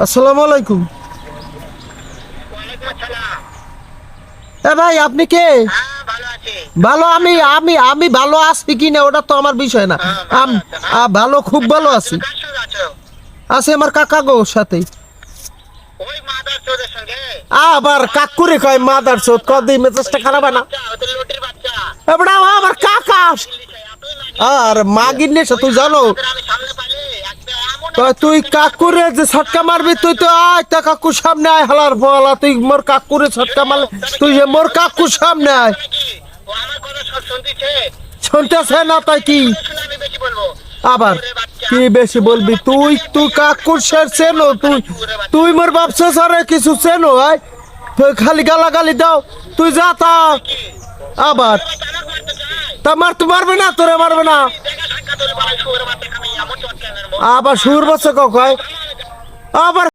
আসসালামু আলাইকুম। এ ভাই আপনি কে? ভালো আমি আমি আমি ভালো আছি কিনা ওটা তো আমার বিষয় না। ভালো খুব ভালো আছি। আছে আমার কাকা গো সাথে। আবার কাকুরে কয় মাদার চোদ কদি মেজাজটা খারাপ না। এবড়া আমার কাকা আর মাগির নেশা তুই জানো। তুই কাকুরে যে ছটকা মারবি তুই তো আয় তা কাকুর সামনে আয় হালার বলা তুই মোর কাকুরে ছটকা মারলে তুই যে মোর কাকুর সামনে আয়। শুনতেছে না তাই কি আবার কি বেশি বলবি তুই তুই কাকুর শের চেনো তুই তুই মোর বাপসা সারে কিছু চেনো আয় তুই খালি গালাগালি দাও তুই যা তা আবার তা মারতে মারবে না তোরে মারবে না আবার সুর বসে কয় আবার